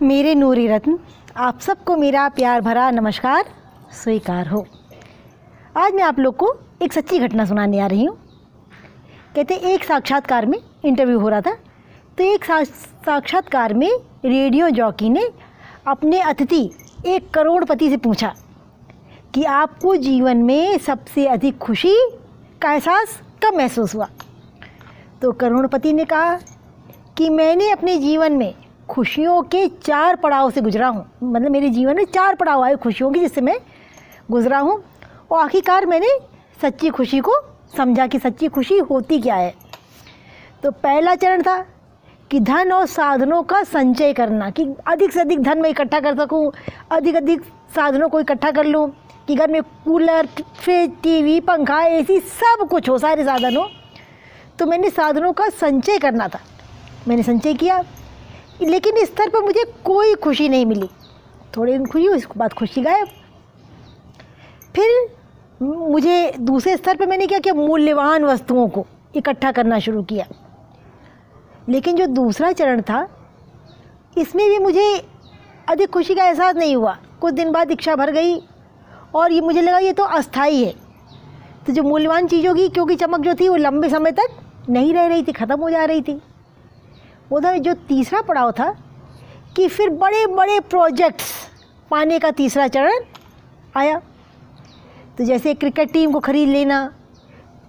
मेरे नूरी रत्न, आप सबको मेरा प्यार भरा नमस्कार स्वीकार हो। आज मैं आप लोग को एक सच्ची घटना सुनाने आ रही हूँ। कहते एक साक्षात्कार में इंटरव्यू हो रहा था, तो एक साक्षात्कार में रेडियो जॉकी ने अपने अतिथि एक करोड़पति से पूछा कि आपको जीवन में सबसे अधिक खुशी का एहसास कब महसूस हुआ। तो करोड़पति ने कहा कि मैंने अपने जीवन में खुशियों के 4 पड़ाव से गुजरा हूँ। मतलब मेरे जीवन में 4 पड़ाव आए खुशियों की, जिससे मैं गुजरा हूँ और आखिरकार मैंने सच्ची खुशी को समझा कि सच्ची खुशी होती क्या है। तो पहला चरण था कि धन और साधनों का संचय करना, कि अधिक से अधिक धन मैं इकट्ठा कर सकूं, अधिक साधनों को इकट्ठा कर लूं कि घर में कूलर, फ्रिज, टीवी, पंखा, एसी सब कुछ हो, सारे साधन हो। तो मैंने साधनों का संचय करना था, मैंने संचय किया, लेकिन इस स्तर पर मुझे कोई खुशी नहीं मिली। थोड़े दिन खुशी हुई, उसके बाद खुशी गायब। फिर मुझे दूसरे स्तर पर मैंने क्या किया, मूल्यवान वस्तुओं को इकट्ठा करना शुरू किया। लेकिन जो दूसरा चरण था, इसमें भी मुझे अधिक खुशी का एहसास नहीं हुआ। कुछ दिन बाद इच्छा भर गई और ये मुझे लगा ये तो अस्थाई है। तो जो मूल्यवान चीज़ों की क्योंकि चमक जो थी वो लंबे समय तक नहीं रह रही थी, ख़त्म हो जा रही थी। उधर जो तीसरा पड़ाव था कि फिर बड़े बड़े प्रोजेक्ट्स पाने का तीसरा चरण आया। तो जैसे क्रिकेट टीम को ख़रीद लेना,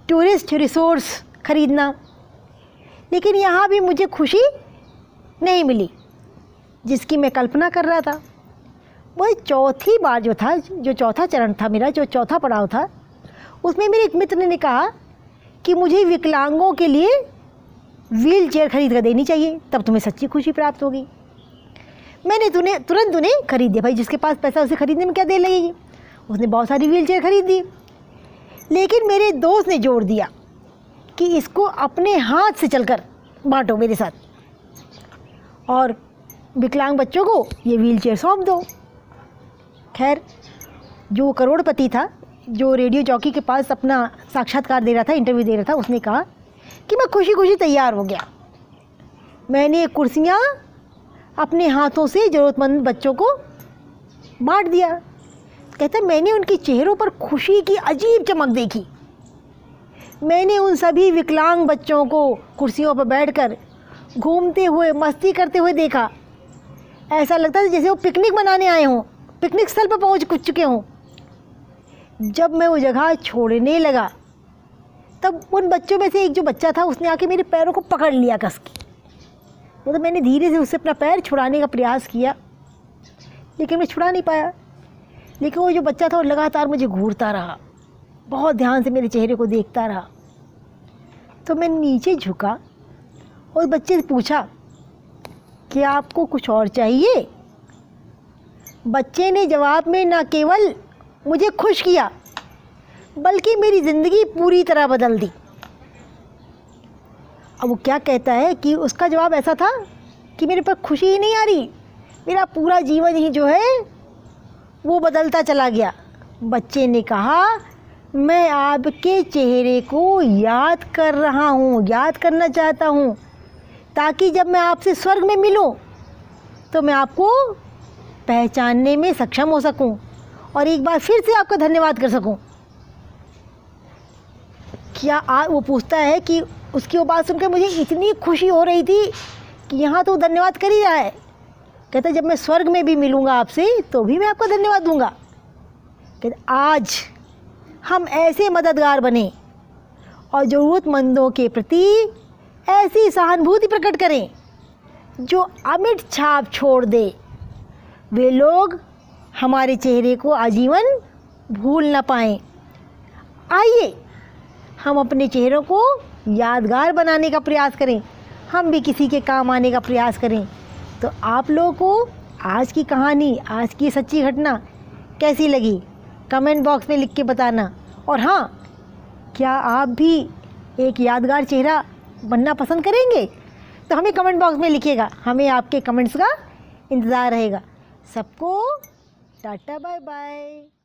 टूरिस्ट रिसोर्स ख़रीदना, लेकिन यहाँ भी मुझे खुशी नहीं मिली जिसकी मैं कल्पना कर रहा था। वही चौथी बार जो था, जो चौथा चरण था मेरा, जो चौथा पड़ाव था, उसमें मेरे एक मित्र ने कहा कि मुझे विकलांगों के लिए व्हील चेयर खरीद कर देनी चाहिए, तब तुम्हें सच्ची खुशी प्राप्त होगी। मैंने तुरंत उन्हें खरीद दिया। भाई जिसके पास पैसा उसे खरीदने में क्या देर लगेगी। उसने बहुत सारी व्हील चेयर खरीद दी। लेकिन मेरे दोस्त ने जोर दिया कि इसको अपने हाथ से चलकर बांटो मेरे साथ, और विकलांग बच्चों को ये व्हील चेयर सौंप दो। खैर, जो करोड़पति था, जो रेडियो जॉकी के पास अपना साक्षात्कार दे रहा था, इंटरव्यू दे रहा था, उसने कहा कि मैं खुशी खुशी तैयार हो गया। मैंने कुर्सियाँ अपने हाथों से ज़रूरतमंद बच्चों को बांट दिया। कहता मैंने उनके चेहरों पर खुशी की अजीब चमक देखी। मैंने उन सभी विकलांग बच्चों को कुर्सियों पर बैठकर घूमते हुए, मस्ती करते हुए देखा। ऐसा लगता था जैसे वो पिकनिक मनाने आए हों, पिकनिक स्थल पर पहुँच चुके हों। जब मैं वो जगह छोड़ने लगा, तब उन बच्चों में से एक जो बच्चा था, उसने आके मेरे पैरों को पकड़ लिया कस के। तो मैंने धीरे से उससे अपना पैर छुड़ाने का प्रयास किया, लेकिन मैं छुड़ा नहीं पाया। लेकिन वो जो बच्चा था वो लगातार मुझे घूरता रहा, बहुत ध्यान से मेरे चेहरे को देखता रहा। तो मैं नीचे झुका और बच्चे से पूछा कि आपको कुछ और चाहिए। बच्चे ने जवाब में न केवल मुझे खुश किया, बल्कि मेरी ज़िंदगी पूरी तरह बदल दी। अब वो क्या कहता है कि उसका जवाब ऐसा था कि मेरे पर खुशी ही नहीं आ रही, मेरा पूरा जीवन ही जो है वो बदलता चला गया। बच्चे ने कहा मैं आपके चेहरे को याद कर रहा हूँ, याद करना चाहता हूँ, ताकि जब मैं आपसे स्वर्ग में मिलूँ तो मैं आपको पहचानने में सक्षम हो सकूँ और एक बार फिर से आपका धन्यवाद कर सकूँ। क्या वो पूछता है कि उसकी वो बात सुनकर मुझे इतनी खुशी हो रही थी कि यहाँ तो धन्यवाद कर ही रहा है। कहता जब मैं स्वर्ग में भी मिलूँगा आपसे तो भी मैं आपका धन्यवाद दूँगा। कहता आज हम ऐसे मददगार बने और ज़रूरतमंदों के प्रति ऐसी सहानुभूति प्रकट करें जो अमिट छाप छोड़ दे। वे लोग हमारे चेहरे को आजीवन भूल न पाएँ। आइए हम अपने चेहरों को यादगार बनाने का प्रयास करें, हम भी किसी के काम आने का प्रयास करें। तो आप लोगों को आज की कहानी, आज की सच्ची घटना कैसी लगी, कमेंट बॉक्स में लिख के बताना। और हाँ, क्या आप भी एक यादगार चेहरा बनना पसंद करेंगे तो हमें कमेंट बॉक्स में लिखिएगा, हमें आपके कमेंट्स का इंतज़ार रहेगा। सबको टाटा बाय बाय।